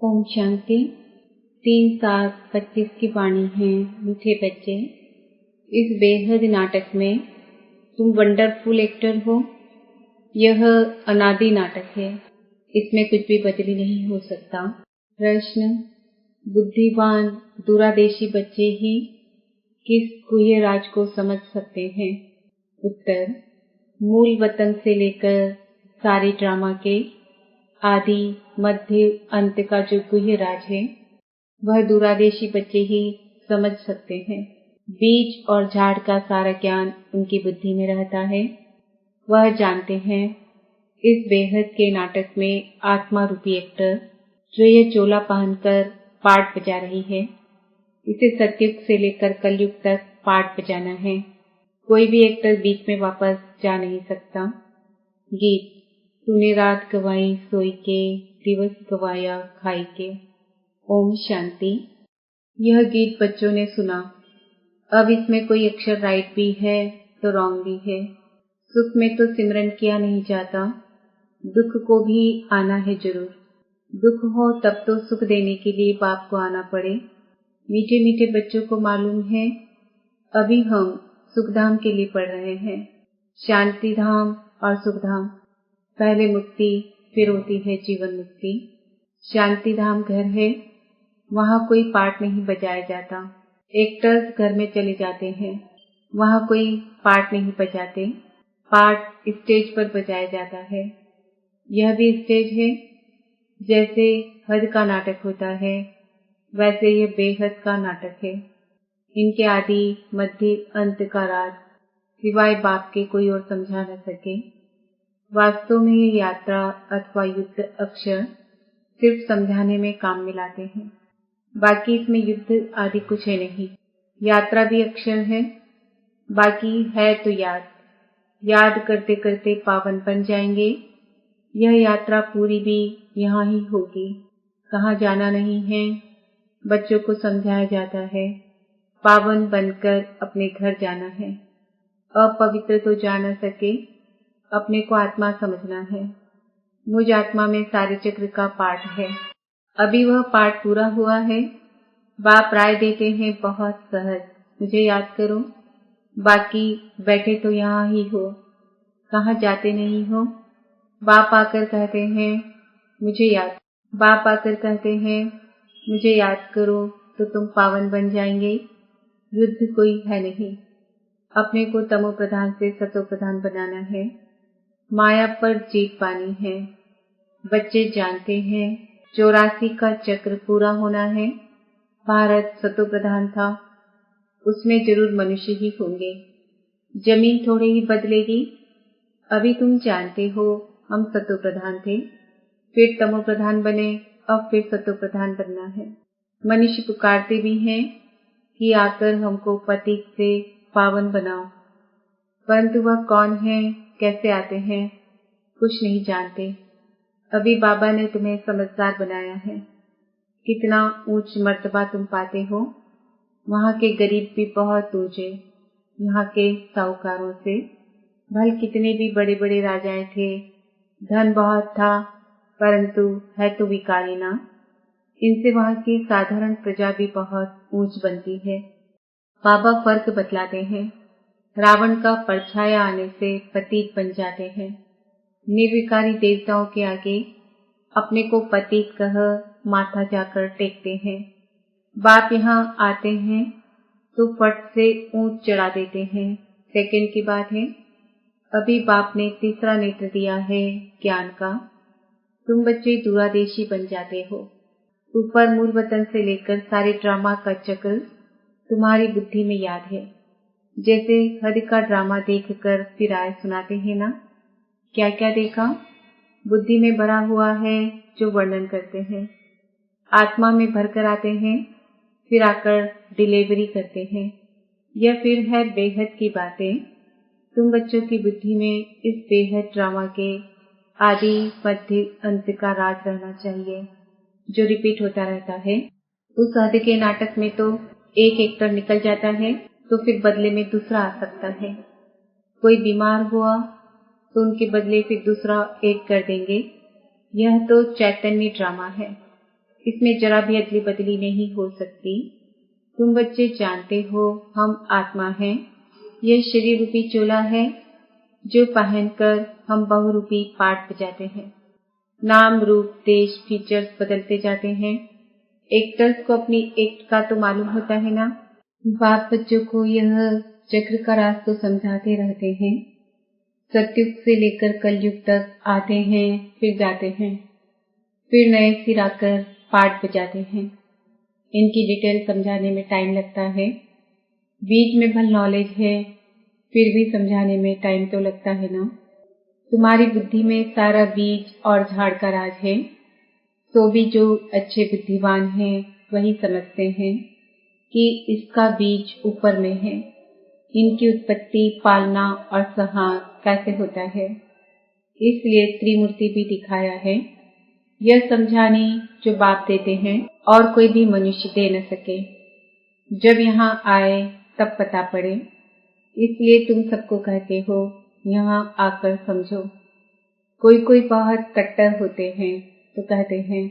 ओम शांति। 3/7/25 की वाणी है। मीठे बच्चे, इस बेहद नाटक में तुम वंडरफुल एक्टर हो। यह अनादि नाटक है, इसमें कुछ भी बदली नहीं हो सकता। प्रश्न: बुद्धिमान दूरादेशी बच्चे ही किस गुह्य राज को समझ सकते हैं? उत्तर: मूल वतन से लेकर सारे ड्रामा के आदि मध्य अंत का जो गुह्य राज है वह दूरादेशी बच्चे ही समझ सकते हैं। बीज और झाड़ का सारा ज्ञान उनकी बुद्धि में रहता है। वह जानते हैं इस बेहद के नाटक में आत्मा रूपी एक्टर जो यह चोला पहनकर पार्ट बजा रही है, इसे सतयुग से लेकर कलयुग तक पार्ट बजाना है। कोई भी एक्टर बीच में वापस जा नहीं सकता। गीत: तूने रात गवाई सोई के, दिवस गवाया खाई के। ओम शांति। यह गीत बच्चों ने सुना। अब इसमें कोई अक्षर राइट भी है तो रॉन्ग भी है। सुख में तो सिमरन किया नहीं जाता, दुख को भी आना है जरूर। दुख हो तब तो सुख देने के लिए बाप को आना पड़े। मीठे मीठे बच्चों को मालूम है अभी हम सुखधाम के लिए पढ़ रहे हैं। शांति धाम और सुखधाम, पहले मुक्ति फिर होती है जीवन मुक्ति। शांति धाम घर है, वहाँ कोई पार्ट नहीं बजाया जाता। एक्टर्स घर में चले जाते हैं, वहाँ कोई पार्ट नहीं बजाते। पार्ट स्टेज पर बजाया जाता है। यह भी स्टेज है। जैसे हद का नाटक होता है वैसे यह बेहद का नाटक है। इनके आदि मध्य अंत का राज सिवाय बाप के कोई और समझा न सके। वास्तव में ये यात्रा अथवा युद्ध अक्षर सिर्फ समझाने में काम में लाते हैं, बाकी इसमें युद्ध आदि कुछ है नहीं। यात्रा भी अक्षर है, बाकी है तो याद। याद करते करते पावन बन जाएंगे। यह यात्रा पूरी भी यहाँ ही होगी, कहाँ जाना नहीं है। बच्चों को समझाया जाता है पावन बनकर अपने घर जाना है। अपवित्र तो जा न सके, अपने को आत्मा समझना है। मुझ आत्मा में सारे चक्र का पाठ है। अभी वह पाठ पूरा हुआ है। बाप राय देते हैं बहुत सहज, मुझे याद करो। बाकी बैठे तो यहाँ ही हो, कहाँ जाते नहीं हो। बाप आकर कहते हैं मुझे याद, बाप आकर कहते हैं मुझे याद करो तो तुम पावन बन जाएंगे। युद्ध कोई है नहीं, अपने को तमो प्रधान से सतो प्रधान बनाना है। माया पर जीत पानी है। बच्चे जानते हैं 84 का चक्र पूरा होना है। भारत सतो प्रधान था, उसमें जरूर मनुष्य ही होंगे। जमीन थोड़ी ही बदलेगी। अभी तुम जानते हो हम सतो प्रधान थे, फिर तमो प्रधान बने, अब फिर सतो प्रधान बनना है। मनुष्य पुकारते भी हैं कि आकर हमको पतित से पावन बनाओ, परंतु वह कौन है, कैसे आते हैं, कुछ नहीं जानते। अभी बाबा ने तुम्हें समझदार बनाया है। कितना ऊंच मर्तबा तुम पाते हो। वहाँ के गरीब भी बहुत ऊंचे, यहाँ के साहूकारों से। भल कितने भी बड़े बड़े राजाएं थे, धन बहुत था, परंतु है तो विकारी ना। इनसे वहाँ की साधारण प्रजा भी बहुत ऊंच बनती है। बाबा फर्क बतलाते हैं। रावण का परछाया आने से पतित बन जाते हैं। निर्विकारी देवताओं के आगे अपने को पतित कह माथा जाकर टेकते हैं। बाप यहाँ आते हैं तो फट से ऊंट चढ़ा देते हैं। सेकंड की बात है, अभी बाप ने तीसरा नेत्र दिया है ज्ञान का। तुम बच्चे दूरादेशी बन जाते हो। ऊपर मूल वतन से लेकर सारे ड्रामा का चक्र तुम्हारी बुद्धि में याद है। जैसे हद का ड्रामा देखकर फिर आए सुनाते हैं ना, क्या क्या देखा, बुद्धि में भरा हुआ है जो वर्णन करते हैं। आत्मा में भरकर आते हैं, फिर आकर डिलीवरी करते हैं। यह फिर है बेहद की बातें। तुम बच्चों की बुद्धि में इस बेहद ड्रामा के आदि मध्य अंत का राज रहना चाहिए, जो रिपीट होता रहता है। उस हद के नाटक में तो एक एक्टर निकल जाता है तो फिर बदले में दूसरा आ सकता है। कोई बीमार हुआ तो उनके बदले फिर दूसरा एक कर देंगे। यह तो चैतन्य ड्रामा है। इसमें जरा भी अदली बदली नहीं हो सकती। तुम बच्चे जानते हो हम आत्मा हैं। यह शरीर रूपी चोला है जो पहनकर हम बहुरूपी पाठ बजाते हैं। नाम, रूप, देश, फीचर्स बदलते जाते हैं। एक्टर्स को अपनी एक्ट का तो मालूम होता है ना। बाप बच्चों को यह चक्र का राज तो समझाते रहते हैं। सतयुग से लेकर कलयुग तक आते हैं, फिर जाते हैं, फिर नए सिर आकर पाठ बजाते हैं। इनकी डिटेल समझाने में टाइम लगता है। बीच में भल नॉलेज है, फिर भी समझाने में टाइम तो लगता है ना। तुम्हारी बुद्धि में सारा बीज और झाड़ का राज है। तो भी जो अच्छे बुद्धिमान हैं वही समझते हैं कि इसका बीज ऊपर में है। इनकी उत्पत्ति, पालना और संहार कैसे होता है, इसलिए त्रिमूर्ति भी दिखाया है। यह समझाने जो बाप देते हैं और कोई भी मनुष्य दे न सके। जब यहाँ आए तब पता पड़े, इसलिए तुम सबको कहते हो यहाँ आकर समझो। कोई कोई बहुत कट्टर होते हैं तो कहते हैं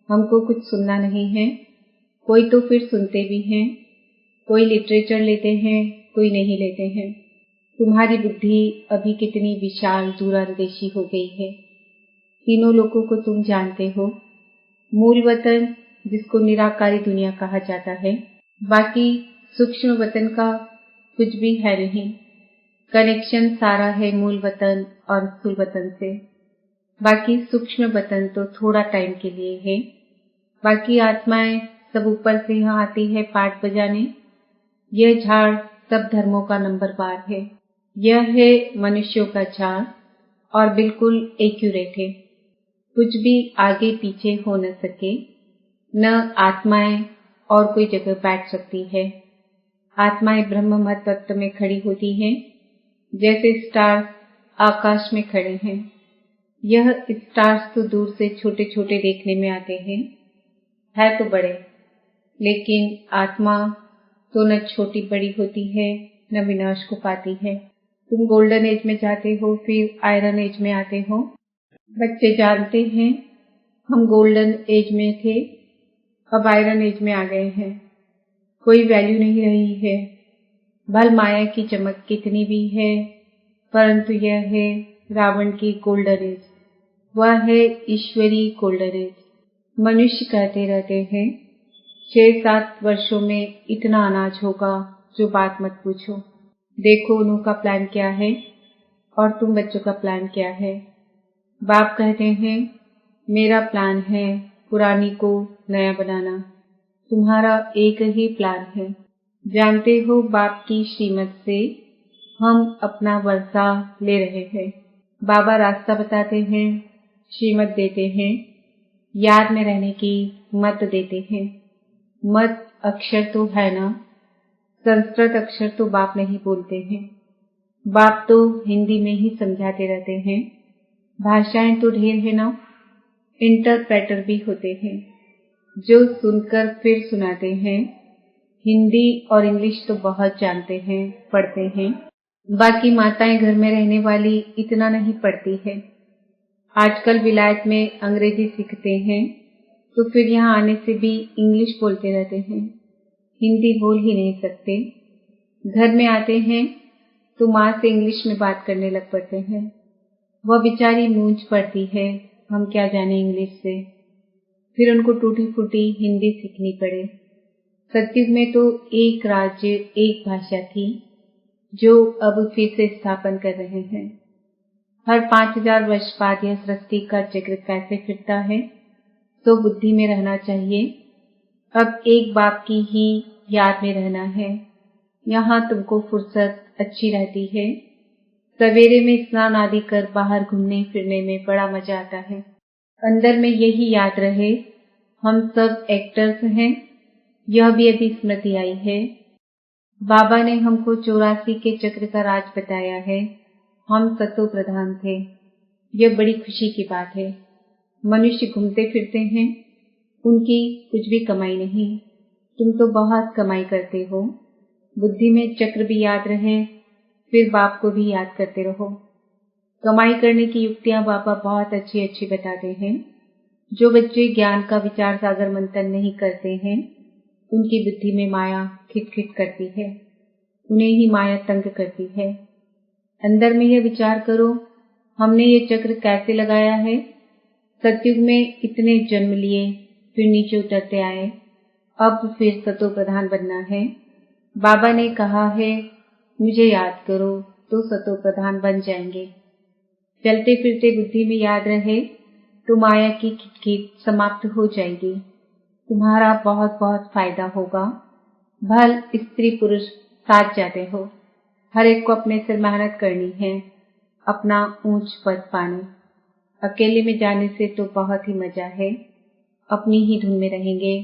हमको कुछ सुनना नहीं है। कोई तो फिर सुनते भी हैं। कोई लिटरेचर लेते हैं, कोई नहीं लेते हैं। तुम्हारी बुद्धि अभी कितनी विशाल दूरंदेशी हो गई है। तीनों लोगों को तुम जानते हो। मूल वतन जिसको निराकारी दुनिया कहा जाता है, बाकी सूक्ष्म वतन का कुछ भी है नहीं। कनेक्शन सारा है मूल वतन और स्थूल वतन से। बाकी सूक्ष्म वतन तो थोड़ा टाइम के लिए है। बाकी आत्माएं सब ऊपर से यहाँ आती है पाठ बजाने। यह झाड़ सब धर्मों का नंबरवार है। यह है मनुष्यों का झाड़ और बिल्कुल एक्यूरेट है। कुछ भी आगे पीछे हो न सके। न आत्माएं और कोई जगह बैठ सकती है। आत्माएं ब्रह्म मत तत्व में खड़ी होती हैं, जैसे स्टार्स आकाश में खड़े हैं। यह स्टार्स तो दूर से छोटे छोटे देखने में आते हैं, है तो बड़े, लेकिन आत्मा तो न छोटी बड़ी होती है न विनाश को पाती है। तुम गोल्डन एज में जाते हो, फिर आयरन एज में आते हो। बच्चे जानते हैं हम गोल्डन एज में थे, अब आयरन एज में आ गए हैं। कोई वैल्यू नहीं रही है। भल माया की चमक कितनी भी है, परंतु यह है रावण की गोल्डन एज। वह है ईश्वरी गोल्डन एज। मनुष्य कहते रहते हैं 6-7 वर्षों में इतना अनाज होगा जो बात मत पूछो। देखो उनका प्लान क्या है और तुम बच्चों का प्लान क्या है। बाप कहते हैं मेरा प्लान है पुरानी को नया बनाना। तुम्हारा एक ही प्लान है। जानते हो बाप की श्रीमत से हम अपना वर्षा ले रहे हैं। बाबा रास्ता बताते हैं, श्रीमत देते हैं, याद में रहने की मत देते हैं। मत अक्षर तो है ना, संस्कृत अक्षर तो बाप नहीं बोलते हैं। बाप तो हिंदी में ही समझाते रहते हैं। भाषाएं तो ढेर है ना, इंटरप्रेटर भी होते हैं जो सुनकर फिर सुनाते हैं। हिंदी और इंग्लिश तो बहुत जानते हैं, पढ़ते हैं। बाकी माताएं घर में रहने वाली इतना नहीं पढ़ती है। आजकल विलायत में अंग्रेजी सीखते हैं तो फिर यहाँ आने से भी इंग्लिश बोलते रहते हैं, हिंदी बोल ही नहीं सकते। घर में आते हैं तो माँ से इंग्लिश में बात करने लग पड़ते हैं। वह बेचारी मूंछ पड़ती है, हम क्या जाने इंग्लिश से। फिर उनको टूटी फूटी हिंदी सीखनी पड़े। सतयुग में तो एक राज्य एक भाषा थी जो अब फिर से स्थापन कर रहे हैं। हर 5000 वर्ष बाद यह सृष्टि का चक्र कैसे फिरता है तो बुद्धि में रहना चाहिए। अब एक बाप की ही याद में रहना है। यहाँ तुमको फुर्सत अच्छी रहती है। सवेरे में स्नान आदि कर बाहर घूमने फिरने में बड़ा मजा आता है। अंदर में यही याद रहे हम सब एक्टर्स हैं। यह भी अभी स्मृति आई है। बाबा ने हमको 84 के चक्र का राज बताया है। हम सतो प्रधान थे। यह बड़ी खुशी की बात है। मनुष्य घूमते फिरते हैं, उनकी कुछ भी कमाई नहीं। तुम तो बहुत कमाई करते हो। बुद्धि में चक्र भी याद रहे, फिर बाप को भी याद करते रहो। कमाई करने की युक्तियां बाबा बहुत अच्छी अच्छी बताते हैं। जो बच्चे ज्ञान का विचार सागर मंथन नहीं करते हैं, उनकी बुद्धि में माया खिटखिट करती है, उन्हें ही माया तंग करती है। अंदर में यह विचार करो, हमने ये चक्र कैसे लगाया है। सतयुग में इतने जन्म लिए, फिर नीचे उतरते आए, अब फिर सतो प्रधान बनना है। बाबा ने कहा है मुझे याद करो तो सतो प्रधान बन जाएंगे। चलते फिरते बुद्धि में याद रहे तो माया की खिटखिट समाप्त हो जाएगी। तुम्हारा बहुत बहुत फायदा होगा। भल स्त्री पुरुष साथ जाते हो, हर एक को अपने से मेहनत करनी है अपना ऊंच पद पाने। अकेले में जाने से तो बहुत ही मजा है, अपनी ही धुन में रहेंगे,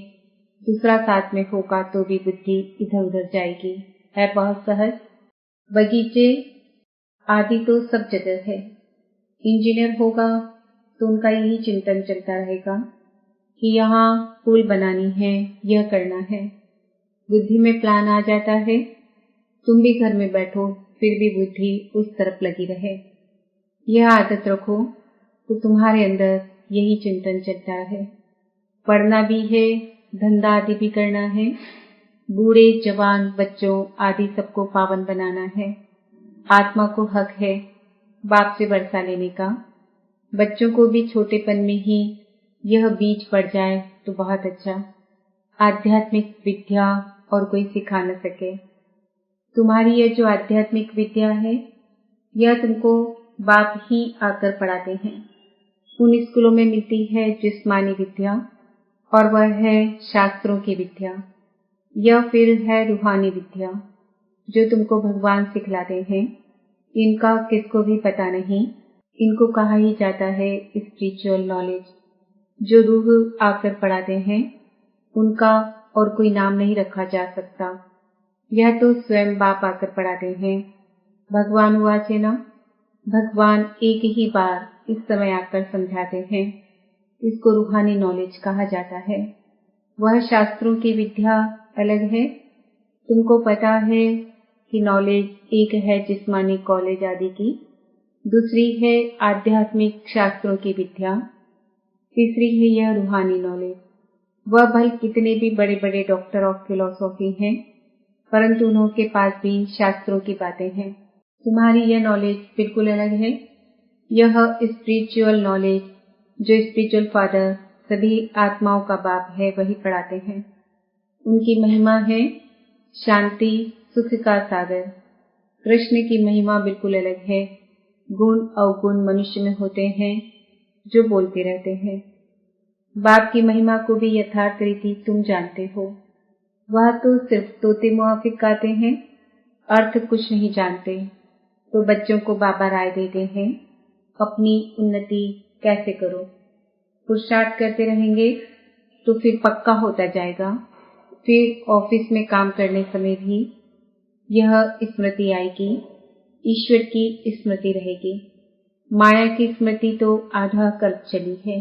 दूसरा साथ में होगा तो भी बुद्धि इधर उधर जाएगी। है बहुत सहज। बगीचे आदि तो सब जगह है। इंजीनियर होगा तो उनका यही चिंतन चलता रहेगा कि यहाँ पुल बनानी है, यह करना है। बुद्धि में प्लान आ जाता है, तुम भी घर में बैठो फिर भी बुद्धि उस तरफ लगी रहे। यह आदत रखो तो तुम्हारे अंदर यही चिंतन चलता रहे। पढ़ना भी है, धंधा आदि भी करना है, बूढ़े जवान बच्चों आदि सबको पावन बनाना है। आत्मा को हक है बाप से वर्षा लेने का। बच्चों को भी छोटेपन में ही यह बीज पड़ जाए तो बहुत अच्छा। आध्यात्मिक विद्या और कोई सिखा न सके। तुम्हारी यह जो आध्यात्मिक विद्या है, यह तुमको बाप ही आकर पढ़ाते हैं। उन स्कूलों में मिलती है जिस्मानी विद्या और वह है शास्त्रों की विद्या। यह फिर है रूहानी विद्या जो तुमको भगवान सिखलाते हैं। इनका किसको भी पता नहीं, इनको कहा ही जाता है स्पिरिचुअल नॉलेज। जो रूह आकर पढ़ाते हैं उनका और कोई नाम नहीं रखा जा सकता। यह तो स्वयं बाप आकर पढ़ाते हैं। भगवान वाच है ना, भगवान एक ही बार इस समय आकर समझाते हैं। इसको रूहानी नॉलेज कहा जाता है। वह शास्त्रों की विद्या अलग है। तुमको पता है कि नॉलेज एक है जिस्मानी कॉलेज आदि की, दूसरी है आध्यात्मिक शास्त्रों की विद्या, तीसरी है यह रूहानी नॉलेज। वह भल कितने भी बड़े बड़े डॉक्टर ऑफ फिलॉसफी हैं, परंतु उनके पास भी शास्त्रों की बातें हैं। तुम्हारी यह नॉलेज बिल्कुल अलग है। यह स्पिरिचुअल नॉलेज जो स्पिरिचुअल फादर सभी आत्माओं का बाप है वही पढ़ाते हैं। उनकी महिमा है शांति सुख का सागर। कृष्ण की महिमा बिल्कुल अलग है। गुण अवगुण मनुष्य में होते हैं जो बोलते रहते हैं। बाप की महिमा को भी यथार्थ रीति तुम जानते हो। वह तो सिर्फ तोते मुआफिक गाते हैं, अर्थ कुछ नहीं जानते। तो बच्चों को बाबा राय देते हैं अपनी उन्नति कैसे करो। पुरुषार्थ करते रहेंगे तो फिर पक्का होता जाएगा। फिर ऑफिस में काम करने समय भी यह स्मृति आएगी, ईश्वर की स्मृति रहेगी। माया की स्मृति तो आधा कल्प चली है।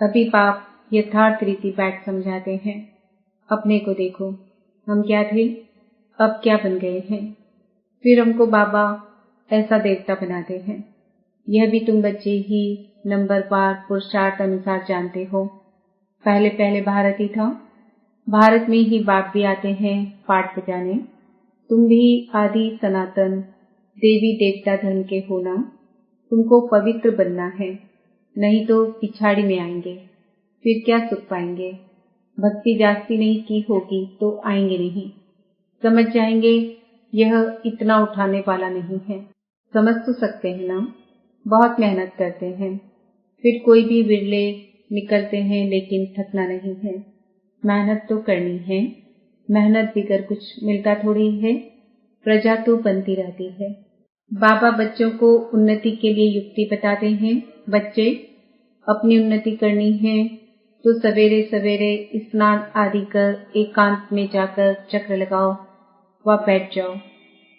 अभी बाप यथार्थ रीति बैठ समझाते हैं। अपने को देखो, हम क्या थे, अब क्या बन गए हैं। फिर हमको बाबा ऐसा देवता बनाते हैं। यह भी तुम बच्चे ही नंबरवार पुरुषार्थ अनुसार जानते हो। पहले पहले भारत ही था। भारत में ही बाप भी आते हैं पाठ बजाने। तुम भी आदि सनातन देवी देवता धर्म के हो ना। तुमको पवित्र बनना है, नहीं तो पिछाड़ी में आएंगे। फिर क्या सुख पाएंगे। भक्ति जास्ती नहीं की होगी तो आएंगे नहीं। समझ जाएंगे यह इतना उठाने वाला नहीं है। समझ तो सकते हैं ना। बहुत मेहनत करते हैं, फिर कोई भी विरले निकलते हैं, लेकिन थकना नहीं है। मेहनत तो करनी है। मेहनत बिगर कुछ मिलता थोड़ी है। प्रजा तो बनती रहती है। बाबा बच्चों को उन्नति के लिए युक्ति बताते हैं। बच्चे, अपनी उन्नति करनी है तो सवेरे सवेरे स्नान आदि कर एकांत में जाकर चक्र लगाओ व बैठ जाओ।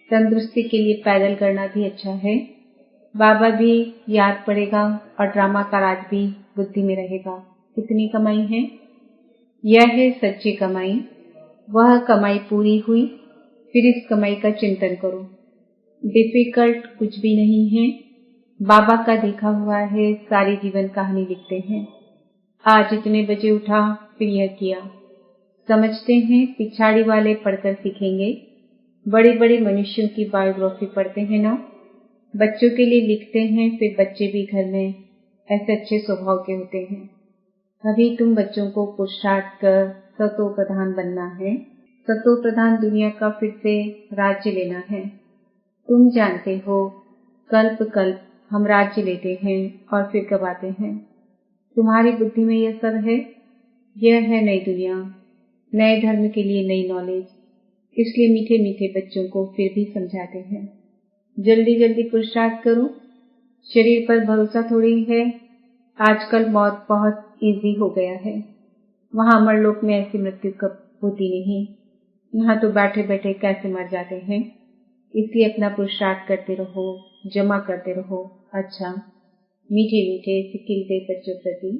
तंदुरुस्ती के लिए पैदल करना भी अच्छा है। बाबा भी याद पड़ेगा और ड्रामा का राज भी बुद्धि में रहेगा। कितनी कमाई है, यह है सच्ची कमाई। वह कमाई पूरी हुई, फिर इस कमाई का चिंतन करो। डिफिकल्ट कुछ भी नहीं है। बाबा का देखा हुआ है, सारी जीवन कहानी लिखते हैं। आज इतने बजे उठा, फिर यह किया। समझते हैं पिछाड़ी वाले पढ़कर सीखेंगे। बड़े बड़े मनुष्यों की बायोग्राफी पढ़ते हैं ना, बच्चों के लिए लिखते हैं, फिर बच्चे भी घर में ऐसे अच्छे स्वभाव के होते हैं। अभी तुम बच्चों को पुरुषार्थ कर सतो प्रधान बनना है। सतो प्रधान दुनिया का फिर से राज्य लेना है। तुम जानते हो कल्प कल्प हम राज्य लेते हैं और फिर गवाते हैं। तुम्हारी बुद्धि में यह सब है। यह है नई दुनिया, नए धर्म के लिए नई नॉलेज। इसलिए मीठे मीठे बच्चों को फिर भी समझाते हैं, जल्दी जल्दी पुरुषार्थ करो। शरीर पर भरोसा थोड़ी है। आजकल मौत बहुत इजी हो गया है। वहां अमरलोक में ऐसी मृत्यु कब होती नहीं। यहाँ तो बैठे बैठे कैसे मर जाते हैं। इसलिए अपना पुरुषार्थ करते रहो, जमा करते रहो। अच्छा, मीठे मीठे सिकिलते बच्चों प्रति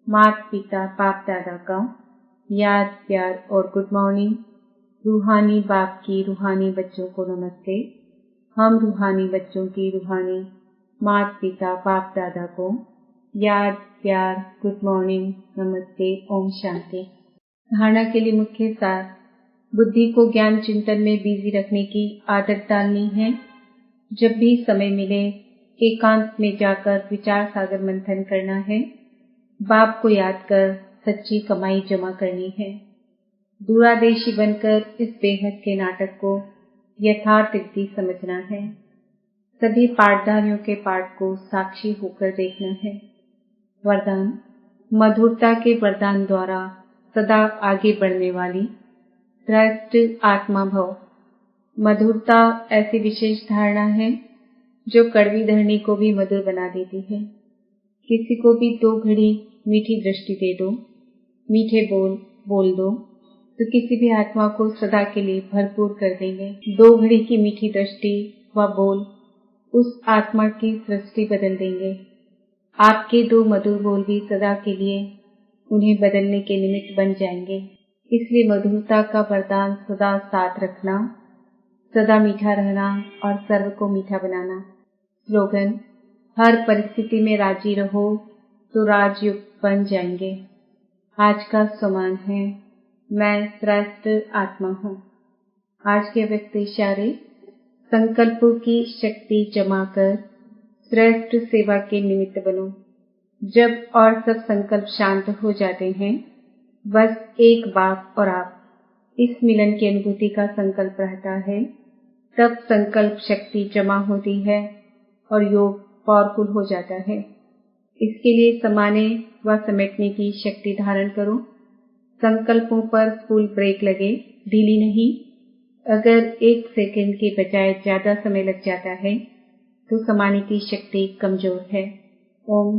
माता पिता बाप दादा का याद प्यार और गुड मॉर्निंग। रूहानी बाप की रूहानी बच्चों को नमस्ते। हम रूहानी बच्चों की रूहानी माता पिता बाप दादा को याद प्यार गुड मॉर्निंग नमस्ते ओम शांति। धारणा के लिए मुख्य सार, बुद्धि को ज्ञान चिंतन में बिजी रखने की आदत डालनी है। जब भी समय मिले एकांत में जाकर विचार सागर मंथन करना है। बाप को याद कर सच्ची कमाई जमा करनी है। दूरादेशी बनकर इस बेहद के नाटक को यथार्थ रीति समझना है। सभी पाठधारियों के पाठ को साक्षी होकर देखना है। वरदान, मधुरता के वरदान द्वारा सदा आगे बढ़ने वाली श्रेष्ठ आत्मा भव। मधुरता ऐसी विशेष धारणा है जो कड़वी धरनी को भी मधुर बना देती है। किसी को भी 2 घड़ी मीठी दृष्टि दे दो, मीठे बोल बोल दो, तो किसी भी आत्मा को सदा के लिए भरपूर कर देंगे। 2 घड़ी की मीठी दृष्टि व बोल उस आत्मा की सृष्टि बदल देंगे। आपके 2 मधुर बोल भी सदा के लिए उन्हें बदलने के निमित्त बन जाएंगे। इसलिए मधुरता का वरदान सदा साथ रखना, सदा मीठा रहना और सर्व को मीठा बनाना। स्लोगन, हर परिस्थिति में राजी रहो तो राजयुग बन जाएंगे। आज का सम्मान है, मैं श्रेष्ठ आत्मा हूँ। आज के व्यक्त इशारे, संकल्पों की शक्ति जमा कर श्रेष्ठ सेवा के निमित्त बनो। जब और सब संकल्प शांत हो जाते हैं, बस एक बाप और आप, इस मिलन की अनुभूति का संकल्प रहता है, तब संकल्प शक्ति जमा होती है और योग पावरफुल हो जाता है। इसके लिए समाने व समेटने की शक्ति धारण करो। संकल्पों पर फुल ब्रेक लगे, ढीली नहीं। अगर 1 सेकंड के बजाय ज्यादा समय लग जाता है तो समाने की शक्ति कमजोर है। ओम